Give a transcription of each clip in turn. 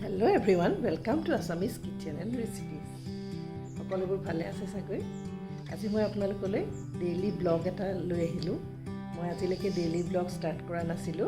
Hello everyone, welcome to Assamese kitchen and recipes. সকলোবোৰ ভালে আছে চাগৈ আজি মই আপোনালোকলৈ ডেইলি ব্লগ এটা লৈ আহিলো মই আজিলৈকে ডেইলি ব্লগ ষ্টাৰ্ট কৰা নাছিলো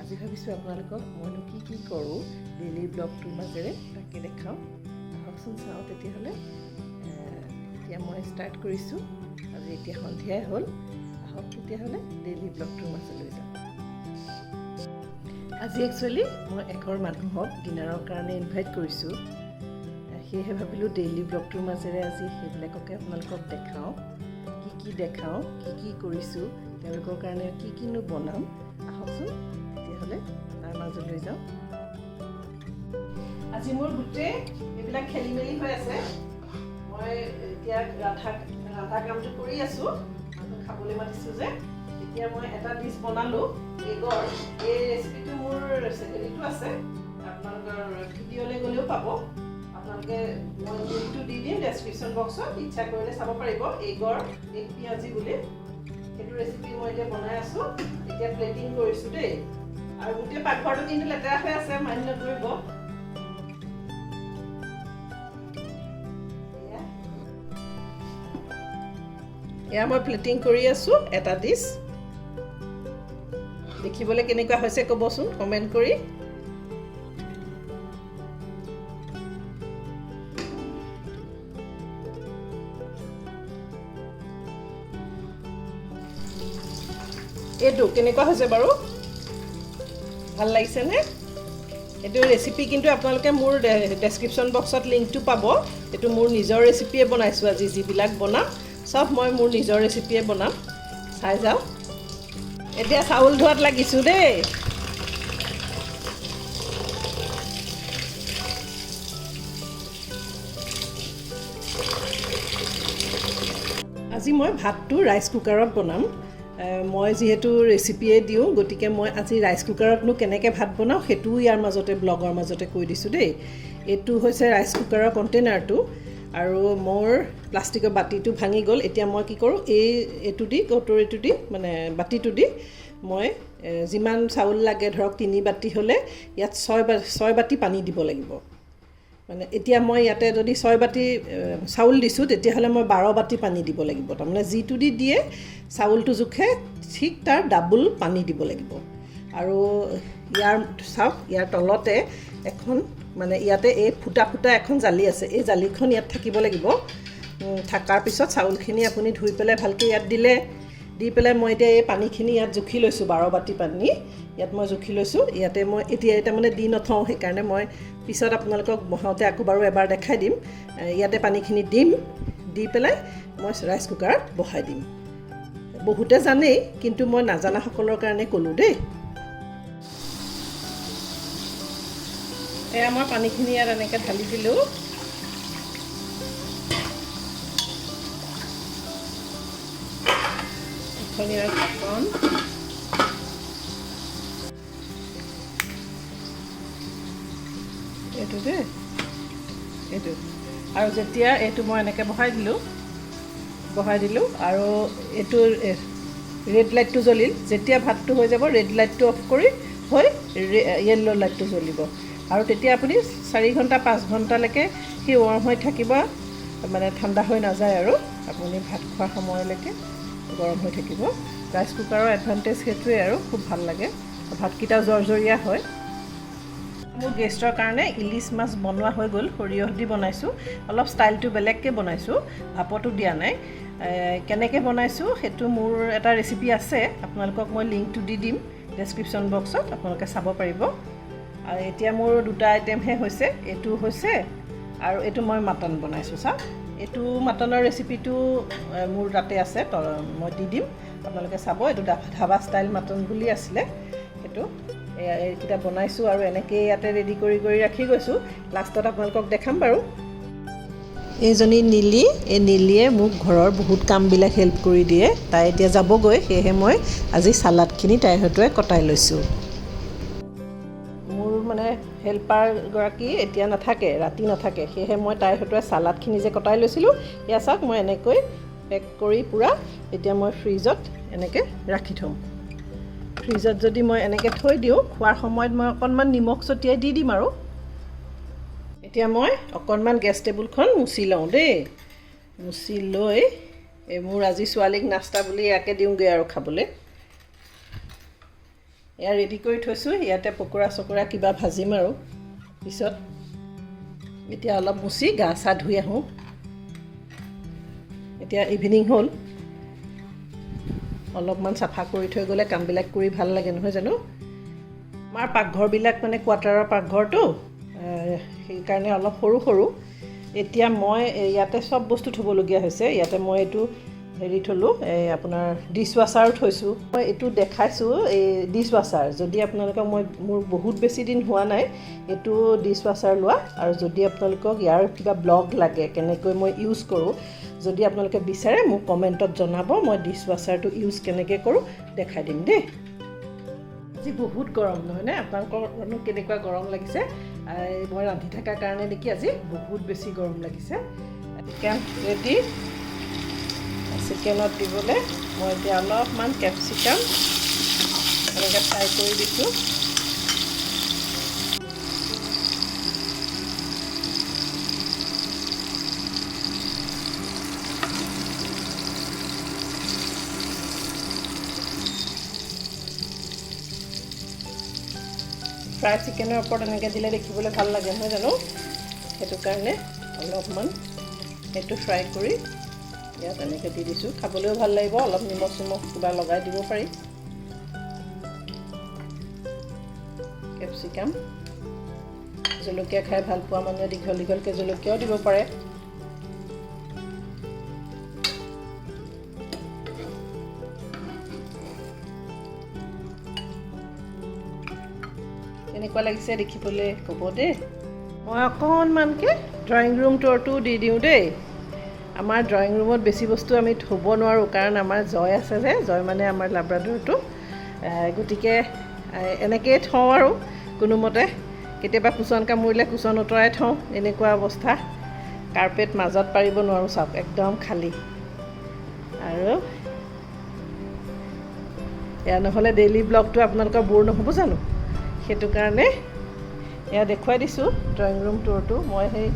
আজি ভাবিছো আপোনালোকক মইনো কি কৰো ডেইলি ব্লগটোৰ মাজেৰে তাকে দেখাও আহকচোন চাও তেতিয়াহলে এতিয়া মই ষ্টাৰ্ট কৰিছো আজি এতিয়া সন্ধিয়াই হ'ল আহক তেতিয়াহলে ডেইলি ব্লগটোৰ মাজলৈ যাওঁ আজি একচুয়ালি মই একৰ মানুহক ডিনাৰৰ কাৰণে ইনভাইট কৰিছো সেয়ে ভাবিলো ডেইলি ব্লগটোৰ মাজেৰে আজি হেবিলাককে আপোনালোকক দেখাও কি দেখাও কি কৰিছো তেওঁলোকৰ কাৰণে কিনো বনাম আহকচোন তেতিয়াহলে তাৰ মাজলৈ যাওঁ আজি মোৰ গুটে এবিলাক খেলি মেলি হৈ আছে মই এতিয়া ৰাধা কামটো কৰি আছো খাবলৈ মাতিছো যে এতিয়া মই এটা ডিশ বনালো এগৰ এই ৰেচিপিটো মোৰ হেৰিটো আছে আপোনালোকৰ ভিডিঅ'লৈ গ'লেও পাব আপোনালোকে মই লিংকটো দি দিম ডেছক্ৰিপশ্যন বক্সত ইচ্ছা কৰিলে চাব পাৰিব এগৰ এক পিয়াজি বুলি সেইটো ৰেচিপি মই এতিয়া বনাই আছো এতিয়া প্লেটিং কৰিছো দেই আৰু গোটেই পাকঘৰটো কিন্তু লেতেৰা হৈ আছে মাইণ্ড নকৰিব এয়া মই প্লেটিং কৰি আছো এটা ডিশ দেখিবলৈ কেনেকুৱা হৈছে ক'বচোন কমেন্ট কৰি এটো কেনেকুৱা হৈছে বাৰু ভাল লাগিছে নে এটো ৰেচিপি কিন্তু আপোনালোকে মোৰ ডেছক্ৰিপশ্যন বক্সত লিংকটো পাব এটো মোৰ নিজৰ ৰেচিপিয়ে বনাইছো আজি যিবিলাক বনাম সব মই মোৰ নিজৰ ৰেচিপিয়ে বনাম চাই যাও এতিয়া চাউল ধোৱাত লাগিছো দেই আজি মই ভাতটো ৰাইচ কুকাৰত বনাম মই যেহেতু ৰেচিপিয়ে দিও গটিকে মই আজি ৰাইচ কুকাৰতনো কেনেকৈ ভাত বনাও হেতু ইয়াৰ মাজতে ব্লগৰ মাজতে কৈ দিছো দেই এটো হৈছে ৰাইচ কুকাৰৰ কন্টেইনাৰটো আৰু মোৰ প্লাষ্টিকৰ বাটিটো ভাঙি গ'ল এতিয়া মই কি কৰো এটো দি কটৰিটো দি মানে বাটিটো দি মই যিমান চাউল লাগে ধৰক 3 বাটি হলে ইয়াত 6 বাটি পানী দিব লাগিব মানে এতিয়া মই ইয়াতে যদি 6 বাটি চাউল দিছো তেতিয়া হলে মই 12 বাটি পানী দিব লাগিব তাৰমানে জিটো দি দিয়ে চাউলটো জুখে ঠিক তাৰ ডাবল পানী দিব লাগিব আৰু ইয়াৰ চাওক ইয়াৰ তলতে এখন মানে ইয়াতে এই ফুটা এখন জালি আছে এই জালিখন ইয়াত থাকিব লাগিব থাকাৰ পিছত চাউলখিনি আপুনি ধুই পেলাই ভালকৈ ইয়াত দিলে দি পেলাই মই এতিয়া এই পানীখিনি ইয়াত জুখি লৈছো 12 বাটি পানী ইয়াত মই জুখি লৈছো ইয়াতে মই এতিয়া এটা মানে দি নথওঁ সেই কাৰণে মই পিছত আপোনালোকক বহাওতে আকৌ বাৰু এবাৰ দেখাই দিম ইয়াতে পানীখিনি দিম দি পেলাই মই ৰাইচ কুকাৰত বহাই দিম বহুতে জানেই কিন্তু মই নাজানা সকলৰ কাৰণে ক'লো দেই এয়া মই পানীখিনি ইয়াত এনেকৈ ঢালি দিলোঁ ধনিয়াৰ ঢাকন এইটো দেই এইটো আৰু যেতিয়া এইটো মই এনেকৈ বহাই দিলোঁ আৰু এইটো ৰেড লাইটটো জ্বলিল যেতিয়া ভাতটো হৈ যাব ৰেড লাইটটো অফ কৰি হৈ য়েল্লো লাইটটো জ্বলিব আৰু তেতিয়া আপুনি 4 ঘণ্টা 5 ঘণ্টালৈকে কি ৱাৰ্ম হৈ থাকিব মানে ঠাণ্ডা হৈ নাযায় আৰু আপুনি ভাত খোৱাৰ সময়লৈকে গৰম হৈ থাকিব ৰাইচ কুকাৰৰ এডভান্টেজ হেতুৱে আৰু খুব ভাল লাগে ভাতকিটা জৰজৰীয়া হয় মোৰ গেষ্টৰ কাৰণে ইলিশ মাছ বনোৱা হৈ গ'ল সৰিয়হ দি বনাইছো অলপ ষ্টাইলটো বেলেগকে বনাইছো ভাপটো দিয়া নাই কেনেকৈ বনাইছো হেতু মোৰ এটা ৰেচিপি আছে আপোনালোকক মই লিংকটো দি দিম ডেছক্ৰিপশ্যন বক্সত আপোনালোকে চাব পাৰিব আৰু এতিয়া মোৰ দুটা আইটেমহে হৈছে এটো হৈছে আৰু এটো মই মাটন বনাইছো চাওক এটো মাটনৰ ৰেচিপিটো মোৰ তাতে আছে মই দি দিম আপোনালোকে চাব এটো ধাবা ষ্টাইল মাটন বুলি আছিলে এটো এইটা বনাইছো আৰু এনেকৈ ইয়াতে ৰেডি কৰি ৰাখি গৈছো লাষ্টত আপোনালোকক দেখাম বাৰু এইজনী নীলি এই নীলিয়ে মোক ঘৰৰ বহুত কামবিলাক হেল্প কৰি দিয়ে তাই এতিয়া যাবগৈ সেয়ে মই আজি সালাডখিনি তাইৰ হতুৱাই কটাই লৈছো মোৰ মানে হেল্পাৰ গৰাকী এতিয়া নাথাকে ৰাতি নাথাকে সেয়ে মই তাইৰ হতুৱাই সালাডখিনি যে কটাই লৈছিলো ইয়া চাওক মই এনেকৈ পেক কৰি পুৰা এতিয়া মই ফ্ৰিজত এনেকৈ ৰাখি থম ফ্ৰিজত যদি মই এনেকৈ থৈ দিওঁ খোৱাৰ সময়ত মই অকণমান নিমখ ছটিয়াই দি দিম আৰু এতিয়া মই অকণমান গেছ টেবুলখন মুচি লওঁ দেই মুচি লৈ মোৰ আজি ছোৱালীক নাস্তা বুলি ইয়াকে দিওঁগৈ আৰু খাবলৈ এয়া ৰেডি কৰি থৈছোঁ ইয়াতে পকৰা চকৰা কিবা ভাজিম আৰু পিছত এতিয়া অলপ মুচি গা চা ধুই আহোঁ এতিয়া ইভিনিং হ'ল অলপমান চাফা কৰি থৈ গ'লে কামবিলাক কৰি ভাল লাগে নহয় জানো আমাৰ পাকঘৰবিলাক মানে কোৱাৰ্টাৰৰ পাকঘৰটো সেইকাৰণে অলপ সৰু সৰু এতিয়া মই ইয়াতে চব বস্তু থ'বলগীয়া হৈছে ইয়াতে মই এইটো হেৰি থ'লোঁ আপোনাৰ ডিছ ৱাশ্বাৰো থৈছোঁ মই এইটো দেখাইছোঁ এই ডিছ ৱাশ্বাৰ যদি আপোনালোকক মোৰ বহুত বেছি দিন হোৱা নাই এইটো ডিছ ৱাশ্বাৰ লোৱা আৰু যদি আপোনালোকক ইয়াৰ কিবা ব্লগ লাগে কেনেকৈ মই ইউজ কৰোঁ যদি আপোনালোকে বিচাৰে মোক কমেণ্টত জনাব মই ডিছ ৱাশ্বাৰটো ইউজ কেনেকৈ কৰোঁ দেখাই দিম দেই আজি বহুত গৰম নহয়নে আপোনালোকৰ কেনেকুৱা গৰম লাগিছে মই ৰান্ধি থকাৰ কাৰণে নেকি আজি বহুত বেছি গৰম লাগিছে চিকেন ৰেডি চিকেনত দিবলৈ মই এতিয়া অলপমান কেপচিকাম এনেকৈ ফ্ৰাই কৰি দিছোঁ ফ্ৰাই চিকেনৰ ওপৰত এনেকৈ দিলে দেখিবলৈ ভাল লাগে নহয় জানো সেইটো কাৰণে অলপমান সেইটো ফ্ৰাই কৰি ইয়াত এনেকৈ দি দিছোঁ খাবলৈও ভাল লাগিব অলপ নিমখ চিমখ কিবা লগাই দিব পাৰি কেপচিকাম জলকীয়া খাই ভাল পোৱা মানুহে দীঘল দীঘলকৈ জলকীয়াও দিব পাৰে কেনেকুৱা লাগিছে দেখিবলৈ ক'ব দেই মই অকণমানকৈ ড্ৰয়িং ৰুম টুৰটো দি দিওঁ দেই আমাৰ ড্ৰয়িং ৰুমত বেছি বস্তু আমি থ'ব নোৱাৰোঁ কাৰণ আমাৰ জয় আছে যে জয় মানে আমাৰ লাব্ৰাডৰটো গতিকে এনেকৈয়ে থওঁ আৰু কোনোমতে কেতিয়াবা কুচন কামুৰিলে কুচন আঁতৰাই থওঁ এনেকুৱা অৱস্থা কাৰ্পেট মাজত পাৰিব নোৱাৰোঁ চাওক একদম খালী আৰু এয়া নহ'লে ডেইলি ব্লগটো আপোনালোকৰ বৰ নহ'ব জানো সেইটো কাৰণে এয়া দেখুৱাই দিছোঁ ড্ৰয়িং ৰুম টুৰটো মই সেই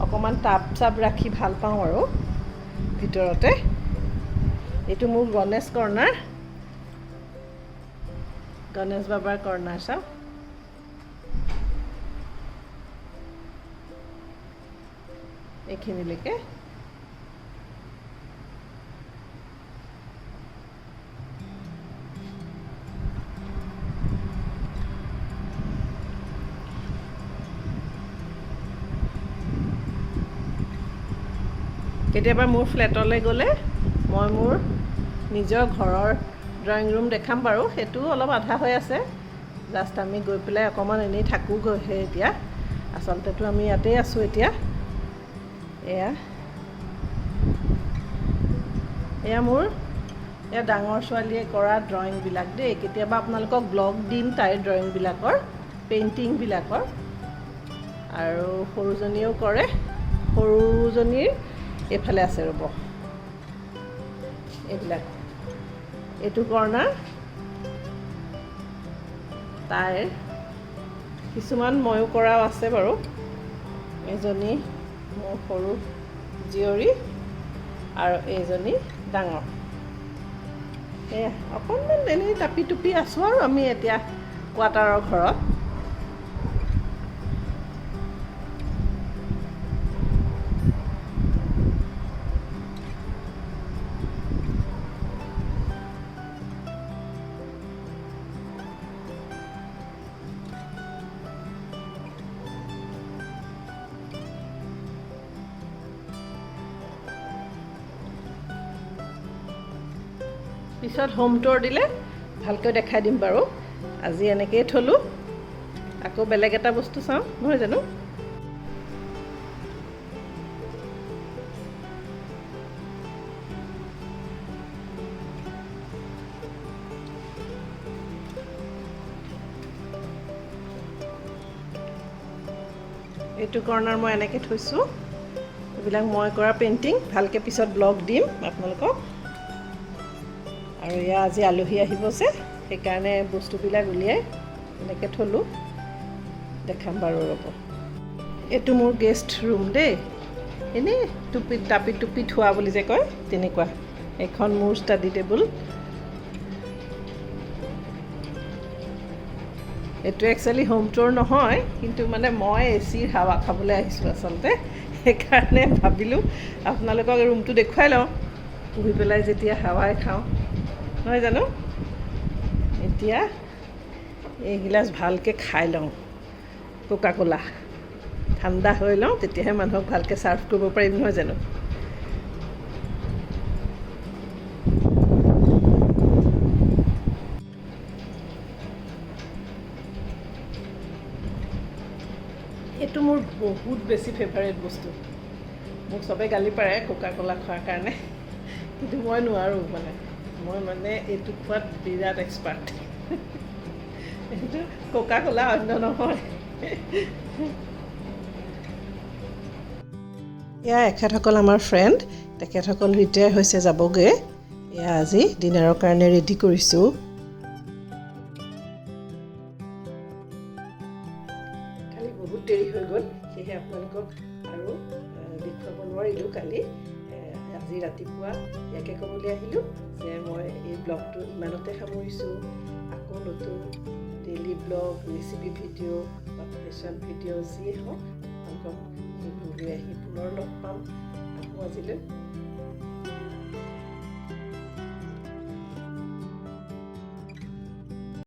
অকণমান টাব চাব ৰাখি ভাল পাওঁ আৰু ভিতৰতে এইটো মোৰ গণেশ কৰ্ণাৰ গণেশ বাবাৰ কৰ্ণাৰ চাওক এইখিনিলৈকে কেতিয়াবা মোৰ ফ্লেটলৈ গ'লে মই মোৰ নিজৰ ঘৰৰ ড্ৰয়িং ৰুম দেখাম বাৰু সেইটো অলপ আধা হৈ আছে জাষ্ট আমি গৈ পেলাই অকণমান এনেই থাকোঁগৈহে এতিয়া আচলতেতো আমি ইয়াতেই আছোঁ এতিয়া এয়া মোৰ এয়া ডাঙৰ ছোৱালীয়ে কৰা ড্ৰয়িংবিলাক দেই কেতিয়াবা আপোনালোকক ব্লগ দিম তাইৰ ড্ৰয়িংবিলাকৰ পেইণ্টিংবিলাকৰ আৰু সৰুজনীয়েও কৰে সৰুজনীৰ এইফালে আছে ৰ'ব এইবিলাক এইটো কৰ্ণাৰ তাইৰ কিছুমান ময়ো কৰাও আছে বাৰু এজনী মোৰ সৰু জীয়ৰী আৰু এইজনী ডাঙৰ এয়া অকণমান এনেই টাপি টুপি আছোঁ আৰু আমি এতিয়া কোৱাৰ্টাৰৰ ঘৰত পিছত হোম টুৰ দিলে ভালকৈ দেখাই দিম বাৰু আজি এনেকৈয়ে থ'লোঁ আকৌ বেলেগ এটা বস্তু চাওঁ নহয় জানো এইটো কৰ্ণাৰ মই এনেকৈ থৈছোঁ এইবিলাক মই কৰা পেইণ্টিং ভালকৈ পিছত ব্লগ দিম আপোনালোকক আৰু এয়া আজি আলহী আহিব যে সেইকাৰণে বস্তুবিলাক উলিয়াই এনেকৈ থ'লোঁ দেখাম বাৰু ৰ'ব এইটো মোৰ গেষ্ট ৰুম দেই এনেই টুপি থোৱা বুলি যে কয় তেনেকুৱা এখন মোৰ ষ্টাডি টেবুল এইটো একচুৱেলি হোম টুৰ নহয় কিন্তু মানে মই এচিৰ হাৱা খাবলৈ আহিছোঁ আচলতে সেইকাৰণে ভাবিলোঁ আপোনালোকক ৰুমটো দেখুৱাই লওঁ বহি পেলাই যেতিয়া হাৱাই খাওঁ নহয় জানো এতিয়া এইগিলাচ ভালকৈ খাই লওঁ কোকা কোলা ঠাণ্ডা হৈ লওঁ তেতিয়াহে মানুহক ভালকৈ ছাৰ্ভ কৰিব পাৰিম নহয় জানো এইটো মোৰ বহুত বেছি ফেভাৰেট বস্তু মোক চবেই গালি পাৰে কোকা কোলা খোৱাৰ কাৰণে কিন্তু মই নোৱাৰোঁ মই এইটো খোৱাত বিৰাট এক্সপাৰ্ট এইটো কোকা কোলা অন্য নহয় এয়া এখেতসকল আমাৰ ফ্ৰেণ্ড তেখেতসকল ৰিটায়াৰ হৈছে যাবগৈ এয়া আজি ডিনাৰৰ কাৰণে ৰেডি কৰিছোঁ কালি বহুত দেৰি হৈ গ'ল সেয়েহে আপোনালোকক আৰু দেখুৱাব নোৱাৰিলোঁ কালি আজি ৰাতিপুৱা ইয়াকে ক'বলৈ আহিলোঁ যে মই এই ব্লগটো ইমানতে সামৰিছোঁ আকৌ নতুন ডেইলি ব্লগ ৰেচিপি ভিডিঅ' বা ফেশ্বন ভিডিঅ' যিয়ে হওক আপোনালোকক লৈ আহি পুনৰ লগ পাম আকৌ আজিলৈ